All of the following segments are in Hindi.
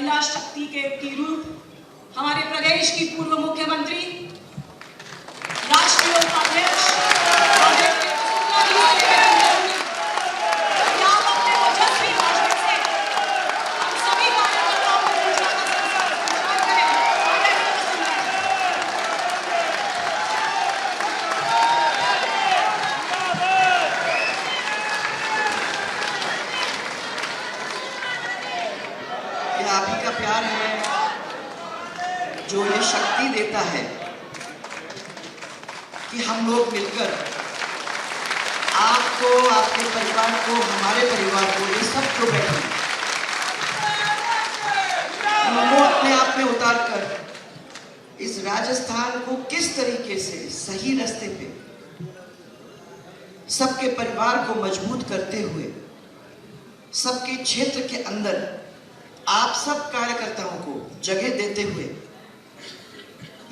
महिला शक्ति की रूप हमारे प्रदेश की पूर्व मुख्यमंत्री, राष्ट्रीय उपाध्यक्ष आप ही का प्यार है जो ये शक्ति देता है कि हम लोग मिलकर आपको, आपके परिवार को, हमारे परिवार को, ये सब जो बैठे उनको अपने आप में उतार कर इस राजस्थान को किस तरीके से सही रास्ते पे सबके परिवार को मजबूत करते हुए सबके क्षेत्र के अंदर आप सब कार्यकर्ताओं को जगह देते हुए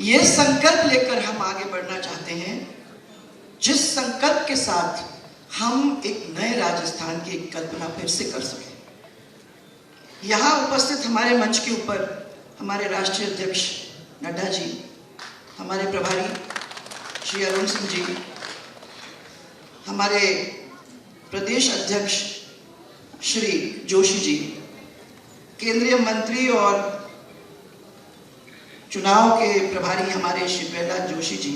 यह संकल्प लेकर हम आगे बढ़ना चाहते हैं, जिस संकल्प के साथ हम एक नए राजस्थान की कल्पना फिर से कर सकें। यहां उपस्थित हमारे मंच के ऊपर हमारे राष्ट्रीय अध्यक्ष नड्डा जी, हमारे प्रभारी श्री अरुण सिंह जी, हमारे प्रदेश अध्यक्ष श्री जोशी जी, केंद्रीय मंत्री और चुनाव के प्रभारी हमारे श्री प्रहलाद जोशी जी,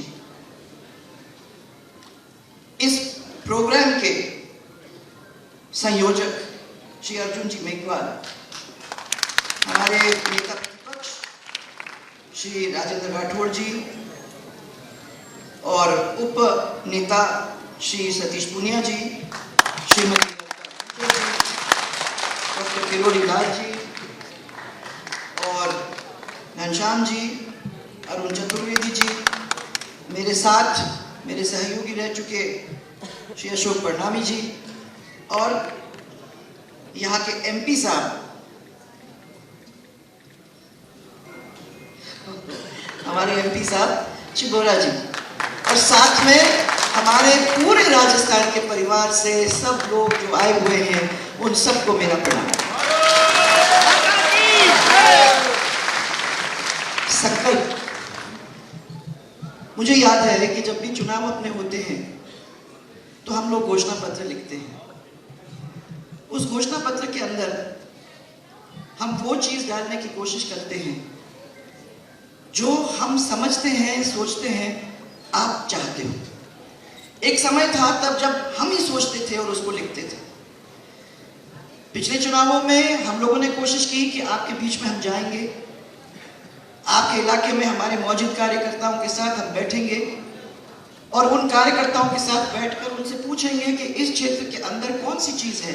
इस प्रोग्राम के संयोजक श्री अर्जुन जी मेघवाल, हमारे नेता प्रतिपक्ष श्री राजेंद्र राठौड़ जी और उप नेता श्री सतीश पुनिया जी, श्रीमती डॉक्टर किरोड़ी लाल जी और घनश्याम जी, अरुण चतुर्वेदी जी, मेरे साथ मेरे सहयोगी रह चुके श्री अशोक परनामी जी और यहाँ के एमपी साहब, हमारे एमपी साहब श्री बोरा जी, और साथ में हमारे पूरे राजस्थान के परिवार से सब लोग जो आए हुए हैं उन सबको मेरा प्रणाम। संकल्प, मुझे याद है कि जब भी चुनाव अपने होते हैं तो हम लोग घोषणा पत्र लिखते हैं। उस घोषणा पत्र के अंदर हम वो चीज डालने की कोशिश करते हैं जो हम समझते हैं, सोचते हैं, आप चाहते हो। एक समय था तब जब हम ही सोचते थे और उसको लिखते थे। पिछले चुनावों में हम लोगों ने कोशिश की कि आपके बीच में हम जाएंगे, आपके इलाके में हमारे मौजूद कार्यकर्ताओं के साथ हम बैठेंगे और उन कार्यकर्ताओं के साथ बैठकर उनसे पूछेंगे कि इस क्षेत्र के अंदर कौन सी चीज है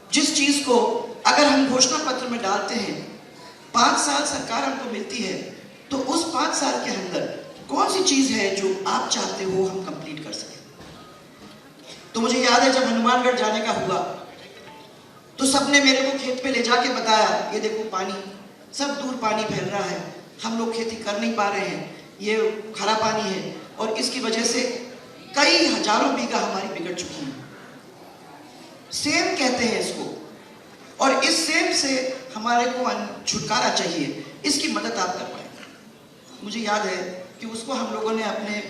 जिस चीज को अगर हम घोषणा पत्र में डालते हैं, 5 साल सरकार हमको मिलती है, तो उस 5 साल के अंदर कौन सी चीज है जो आप चाहते हो हम कंप्लीट कर सकें। तो मुझे याद है जब हनुमानगढ़ जाने का हुआ तो सबने मेरे को खेत पे ले जाके बताया, ये देखो पानी, सब दूर पानी फैल रहा है, हम लोग खेती कर नहीं पा रहे हैं, ये खरा पानी है और इसकी वजह से कई हजारों बीघा हमारी बिगड़ चुकी है। सेम कहते हैं इसको, और इस सेम से हमारे को छुटकारा चाहिए, इसकी मदद आप कर पाए। मुझे याद है कि उसको हम लोगों ने अपने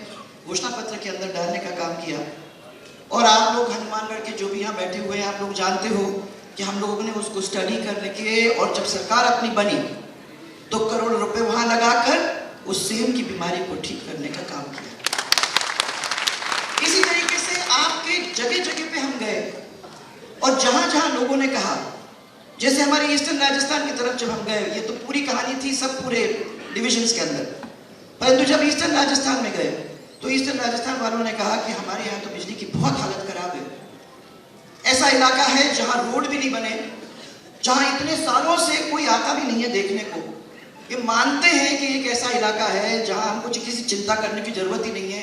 घोषणा पत्र के अंदर डालने का काम किया और आप लोग हनुमानगढ़ के जो भी यहाँ बैठे हुए हैं, आप लोग जानते हो कि हम लोगों ने उसको स्टडी करने के और जब सरकार अपनी बनी तो करोड़ रुपए वहां लगाकर उस सेम की बीमारी को ठीक करने का काम किया। इसी तरीके से आपके जगह जगह पे हम गए और जहां जहां लोगों ने कहा, जैसे हमारे ईस्टर्न राजस्थान की तरफ जब हम गए, ये तो पूरी कहानी थी सब पूरे डिविजन्स के अंदर, परंतु जब ईस्टर्न राजस्थान में गए तो ईस्टर्न राजस्थान वालों ने कहा कि हमारे यहाँ तो बिजली की बहुत हालत खराब है, ऐसा इलाका है जहां रोड भी नहीं बने, जहां इतने सालों से कोई आता भी नहीं है देखने को। ये मानते हैं कि एक ऐसा इलाका है जहां हमको किसी चिंता करने की जरूरत ही नहीं है।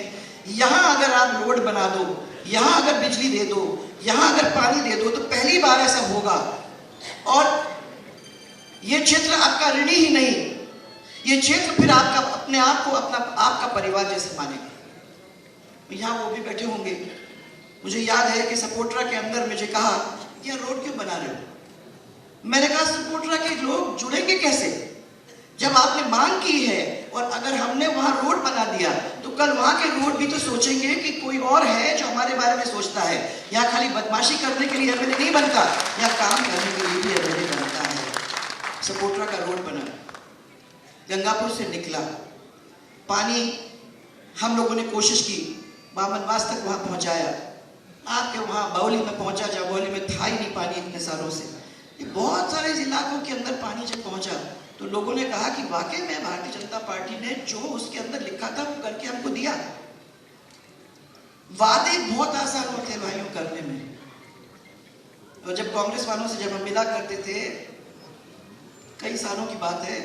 यहां अगर आप रोड बना दो, यहां अगर बिजली दे दो, यहां अगर पानी दे दो तो पहली बार ऐसा होगा और ये क्षेत्र आपका ऋणी ही नहीं, ये क्षेत्र फिर आपका अपने आप को अपना आपका परिवार जैसे मानेगा। यहाँ वो भी बैठे होंगे, मुझे याद है कि सपोट्रा के अंदर मुझे कहा कि यार रोड क्यों बना रहे हो, मैंने कहा सपोर्टरा के लोग जुड़ेंगे कैसे जब आपने मांग की है, और अगर हमने वहां रोड बना दिया तो कल वहां के रोड भी तो सोचेंगे कि कोई और है जो हमारे बारे में सोचता है। यहाँ खाली बदमाशी करने के लिए एमएलए नहीं बनता, यहाँ काम करने के लिए भी एमएलए बनता है। सपोर्टरा का रोड बना, गंगापुर से निकला पानी, हम लोगों ने कोशिश की बामनवास तक वहां पहुंचाया, आके वहां बावली में पहुंचा, जब बावली में था ही नहीं पानी इतने सालों से। ये बहुत सारे इलाकों के अंदर पानी जब पहुंचा तो लोगों ने कहा कि वाकई में भारतीय जनता पार्टी ने जो उसके अंदर लिखा था वो करके हमको दिया। वादे बहुत आसान होते हैं भाइयों करने में, और जब कांग्रेस वालों से जब हम मिला करते थे, कई सालों की बात है,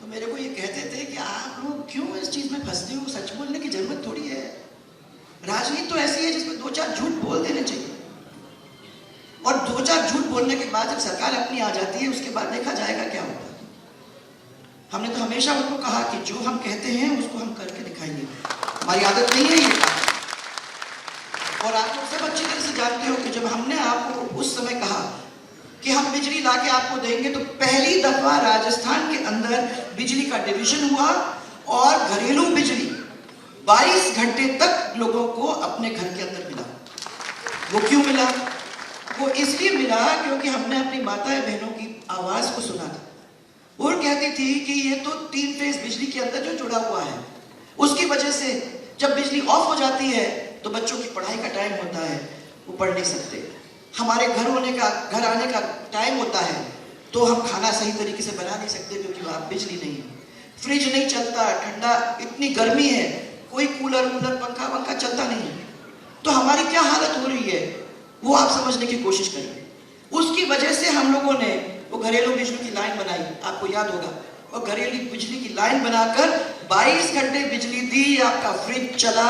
तो मेरे को ये कहते थे कि आप लोग क्यों इस चीज में फंसते हो, सच बोलने की जरूरत थोड़ी है। राजनीति तो ऐसी है जिसमें 2-4 झूठ बोल देने चाहिए, और 2-4 झूठ बोलने के बाद जब सरकार अपनी आ जाती है उसके बाद देखा जाएगा क्या होता है। हमने तो हमेशा उनको कहा कि जो हम कहते हैं उसको हम करके दिखाएंगे, हमारी आदत नहीं है ये काम। और आप लोग सब अच्छी तरह से जानते हो कि जब हमने आपको उस समय कहा कि हम बिजली लाके आपको देंगे, तो पहली दफा राजस्थान के अंदर बिजली का डिवीजन हुआ और घरेलू बिजली 22 घंटे तक लोगों को अपने घर के अंदर मिला। वो क्यों मिला? वो इसलिए मिला क्योंकि हमने अपनी माताएं बहनों की आवाज को सुना था। वो कहती थी कि ये तो 3 फेज बिजली के अंदर जो जुड़ा हुआ है, उसकी वजह से जब बिजली ऑफ हो जाती है तो बच्चों की पढ़ाई का टाइम होता है, वो पढ़ नहीं सकते। हमारे घर आने का टाइम होता है तो हम खाना सही तरीके से बना नहीं सकते क्योंकि वहां बिजली नहीं है, फ्रिज नहीं चलता, ठंडा, इतनी गर्मी है, कोई कूलर पंखा वंखा चलता नहीं है। तो हमारी क्या हालत हो रही है वो आप समझने की कोशिश करिए। उसकी वजह से हम लोगों ने वो घरेलू बिजली की लाइन बनाई, आपको याद होगा, और घरेलू बिजली की लाइन बनाकर 22 घंटे बिजली दी। आपका फ्रिज चला,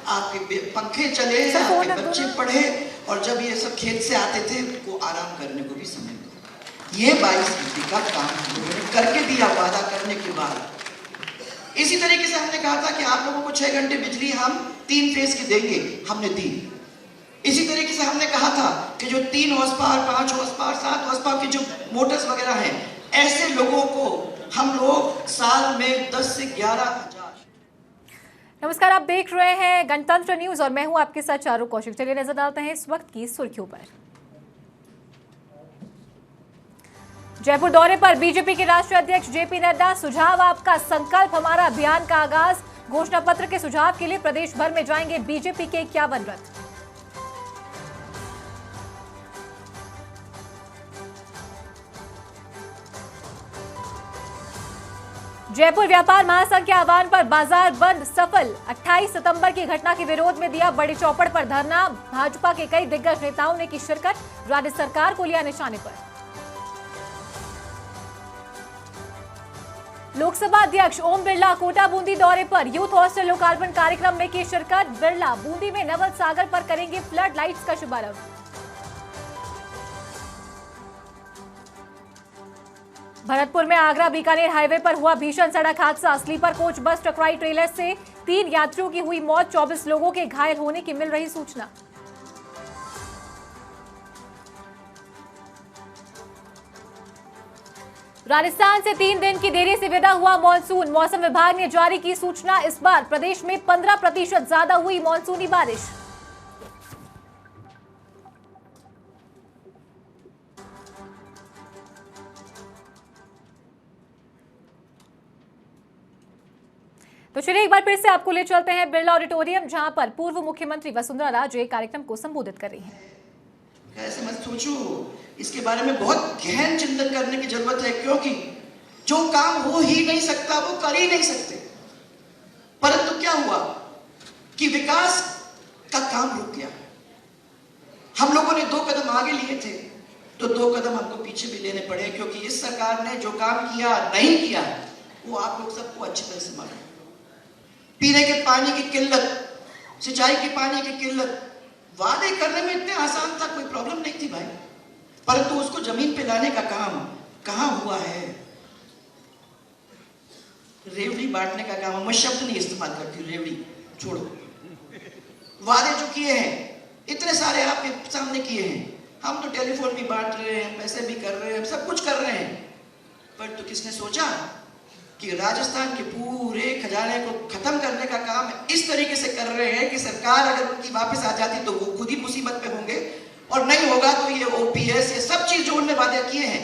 आपके पंखे चले, आपके बच्चे पढ़े, और जब ये सब खेत से आते थे वो आराम करने को भी समय मिला। ये 22 घंटे का काम हम लोगों ने करके दिया वादा करने के बाद। इसी तरीके से हमने कहा था कि आप लोगों को 6 घंटे बिजली हम 3 फेज की देंगे, हमने दी। इसी तरीके से हमने कहा था कि जो 3 horse power, 5 horse power, 7 horse power की जो मोटर्स वगैरह हैं, ऐसे लोगों को हम लोग साल में 10 से 11,000। नमस्कार, आप देख रहे हैं गणतंत्र न्यूज और मैं हूं आपके साथ चारू कौशिक। चलिए नजर डालते हैं इस वक्त की सुर्खियों पर। जयपुर दौरे पर बीजेपी के राष्ट्रीय अध्यक्ष जेपी नड्डा, सुझाव आपका संकल्प हमारा अभियान का आगाज। घोषणा पत्र के सुझाव के लिए प्रदेश भर में जाएंगे बीजेपी के 51 रथ। जयपुर व्यापार महासंघ के आह्वान पर बाजार बंद सफल। 28 सितंबर की घटना के विरोध में दिया बड़ी चौपड़ पर धरना। भाजपा के कई दिग्गज नेताओं ने की शिरकत, राज्य सरकार को लिया निशाने पर। लोकसभा अध्यक्ष ओम बिरला कोटा बूंदी दौरे पर, यूथ हॉस्टल लोकार्पण कार्यक्रम में की शिरकत। बिरला बूंदी में नवल सागर पर करेंगे फ्लड लाइट्स का शुभारंभ। भरतपुर में आगरा बीकानेर हाईवे पर हुआ भीषण सड़क हादसा। स्लीपर कोच बस टकराई ट्रेलर से, 3 यात्रियों की हुई मौत, 24 लोगों के घायल होने की मिल रही सूचना। राजस्थान से 3 दिन की देरी से विदा हुआ मॉनसून। मौसम विभाग ने जारी की सूचना, इस बार प्रदेश में 15% ज्यादा हुई मॉनसूनी बारिश। तो चलिए एक बार फिर से आपको ले चलते हैं बिरला ऑडिटोरियम, जहां पर पूर्व मुख्यमंत्री वसुंधरा राजे कार्यक्रम को संबोधित कर रही हैं। ऐसे मत सोचो, इसके बारे में बहुत गहन चिंतन करने की जरूरत है, क्योंकि जो काम हो ही नहीं सकता वो कर ही नहीं सकते। परंतु क्या हुआ कि विकास का काम रुक गया। हम लोगों ने 2 कदम आगे लिए थे तो 2 कदम हमको पीछे भी लेने पड़े, क्योंकि इस सरकार ने जो काम किया नहीं किया वो आप लोग सबको अच्छी तरह से मालूम। पीने के पानी की किल्लत, सिंचाई के पानी की किल्लत, वादे करने में इतने आसान था, कोई प्रॉब्लम नहीं थी भाई, परंतु उसको जमीन पे लाने का काम कहां हुआ है? रेवड़ी बांटने का काम, मैं शब्द नहीं इस्तेमाल करती, रेवड़ी छोड़ो। वादे जो किए हैं इतने सारे आपके सामने किए हैं, हम तो टेलीफोन भी बांट रहे हैं, पैसे भी कर रहे हैं, सब कुछ कर रहे हैं, पर तो किसने सोचा कि राजस्थान के पूरे खजाने को खत्म करने का काम इस तरीके से कर रहे हैं कि सरकार अगर उनकी वापस आ जाती तो वो खुद ही मुसीबत पे होंगे, और नहीं होगा तो ये ओपीएस, ये सब चीज जो उन्होंने वादे किए हैं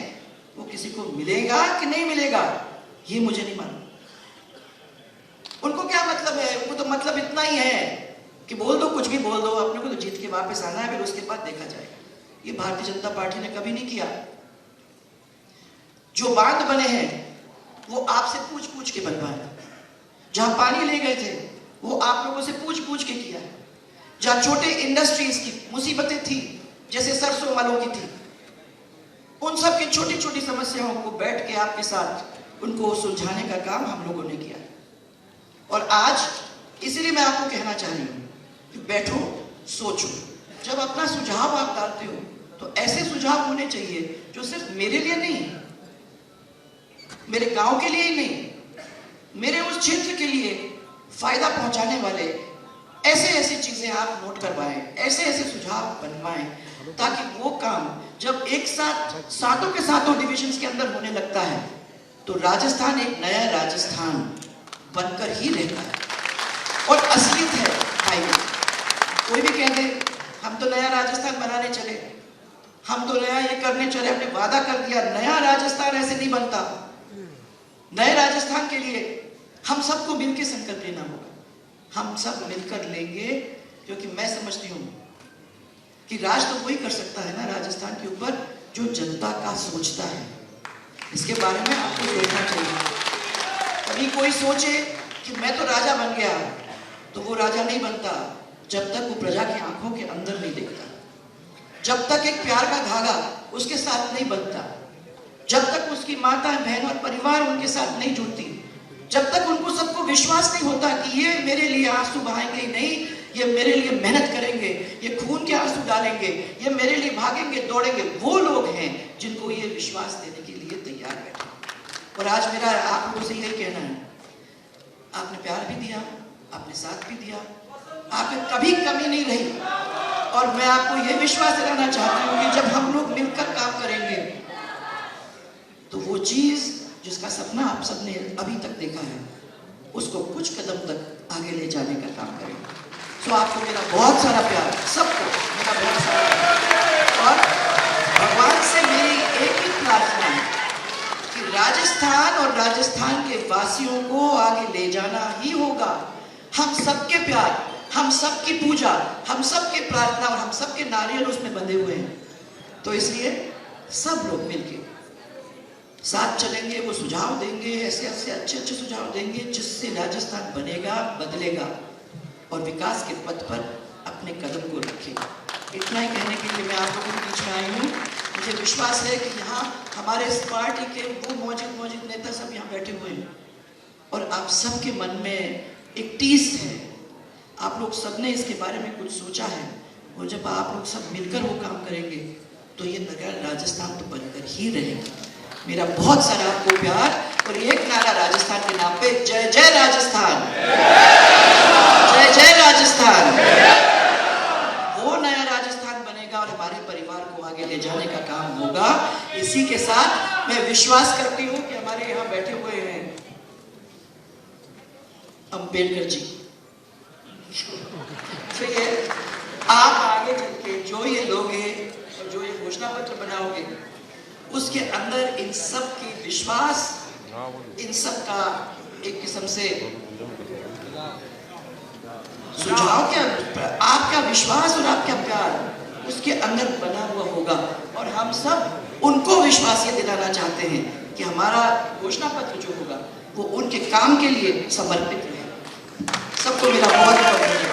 वो किसी को मिलेगा कि नहीं मिलेगा, ये मुझे नहीं मालूम। उनको क्या मतलब है? उनको तो मतलब इतना ही है कि बोल दो, कुछ भी बोल दो, अपने को तो जीत के वापस आना है, फिर उसके बाद देखा जाएगा। ये भारतीय जनता पार्टी ने कभी नहीं किया। जो बांध बने हैं वो आपसे पूछ पूछ के बनवाए, जहां पानी ले गए थे वो आप लोगों से पूछ पूछ के किया, जहां छोटे इंडस्ट्रीज की मुसीबतें थी जैसे सरसों वालों की थी, उन सब की छोटी छोटी समस्याओं को बैठ के आपके साथ उनको सुलझाने का काम हम लोगों ने किया। और आज इसलिए मैं आपको कहना चाह रही हूं कि बैठो, सोचो, जब अपना सुझाव आप डालते हो तो ऐसे सुझाव होने चाहिए जो सिर्फ मेरे लिए नहीं, मेरे गांव के लिए ही नहीं, मेरे उस क्षेत्र के लिए फायदा पहुंचाने वाले ऐसे ऐसी चीजें आप नोट करवाएं, ऐसे ऐसे सुझाव बनवाएं, ताकि वो काम जब एक साथ सातों के सातों डिविजन्स के अंदर होने लगता है तो राजस्थान एक नया राजस्थान बनकर ही रहता है। और असलियत है भाई, कोई भी कह दे हम तो नया राजस्थान बनाने चले, हम तो नया ये करने चले, हमने वादा कर दिया, नया राजस्थान ऐसे नहीं बनता। नए राजस्थान के लिए हम सबको मिलकर संकल्प लेना होगा, हम सब मिलकर लेंगे, क्योंकि मैं समझती हूं कि राज तो वही कर सकता है ना राजस्थान के ऊपर जो जनता का सोचता है। इसके बारे में आपको सोचना चाहिए। कभी कोई सोचे कि मैं तो राजा बन गया, तो वो राजा नहीं बनता जब तक वो प्रजा की आंखों के अंदर नहीं देखता, जब तक एक प्यार का धागा उसके साथ नहीं बनता, जब तक उसकी माता बहन और परिवार उनके साथ नहीं जुड़ती, जब तक उनको सबको विश्वास नहीं होता कि ये मेरे लिए आंसू बहाएंगे नहीं, ये मेरे लिए मेहनत करेंगे, ये खून के आंसू डालेंगे, ये मेरे लिए भागेंगे दौड़ेंगे, वो लोग हैं जिनको ये विश्वास देने के लिए तैयार बैठे। और आज मेरा आप लोगों से यही कहना है, आपने प्यार भी दिया, आपने साथ भी दिया, आपने कभी कमी नहीं रही, और मैं आपको ये विश्वास दिलाना चाहती हूँ कि जब हम लोग मिलकर काम करेंगे तो वो चीज जिसका सपना आप सबने अभी तक देखा है उसको कुछ कदम तक आगे ले जाने का काम करेंगे। तो आपको मेरा बहुत सारा प्यार, सबको मेरा बहुत सारा प्यार, और भगवान से मेरी एक ही प्रार्थना है कि राजस्थान और राजस्थान के वासियों को आगे ले जाना ही होगा। हम सबके प्यार, हम सबकी पूजा, हम सबके प्रार्थना और हम सबके नारियल उसमें बंधे हुए हैं। तो इसलिए सब लोग मिलके साथ चलेंगे, वो सुझाव देंगे, ऐसे ऐसे अच्छे अच्छे सुझाव देंगे जिससे राजस्थान बनेगा, बदलेगा और विकास के पथ पर अपने कदम को रखेगा। इतना ही कहने के लिए मैं आप लोगों के बीच में आई हूँ। मुझे विश्वास है कि यहाँ हमारे इस पार्टी के वो मौजूद नेता सब यहाँ बैठे हुए हैं, और आप सबके मन में एक टीस है, आप लोग सबने इसके बारे में कुछ सोचा है, और जब आप लोग सब मिलकर वो काम करेंगे तो ये नगर राजस्थान तो बनकर ही रहेगा। मेरा बहुत सारा आपको प्यार, और एक नारा राजस्थान के नाम पे, जय जय राजस्थान, जय जय राजस्थान। वो नया राजस्थान बनेगा और हमारे परिवार को आगे ले जाने का काम होगा। इसी के साथ मैं विश्वास करती हूँ कि हमारे यहाँ बैठे हुए हैं अम्बेडकर जी, तो ये आप आगे चल के जो ये लोगे और जो ये घोषणा पत्र बनाओगे उसके अंदर इन सब की विश्वास, इन सब का एक किस्म से सुझाव, क्या आपका विश्वास और आपका प्यार उसके अंदर बना हुआ होगा, और हम सब उनको विश्वास ये दिलाना चाहते हैं कि हमारा घोषणा पत्र जो होगा वो उनके काम के लिए समर्पित है। सबको मेरा बहुत बहुत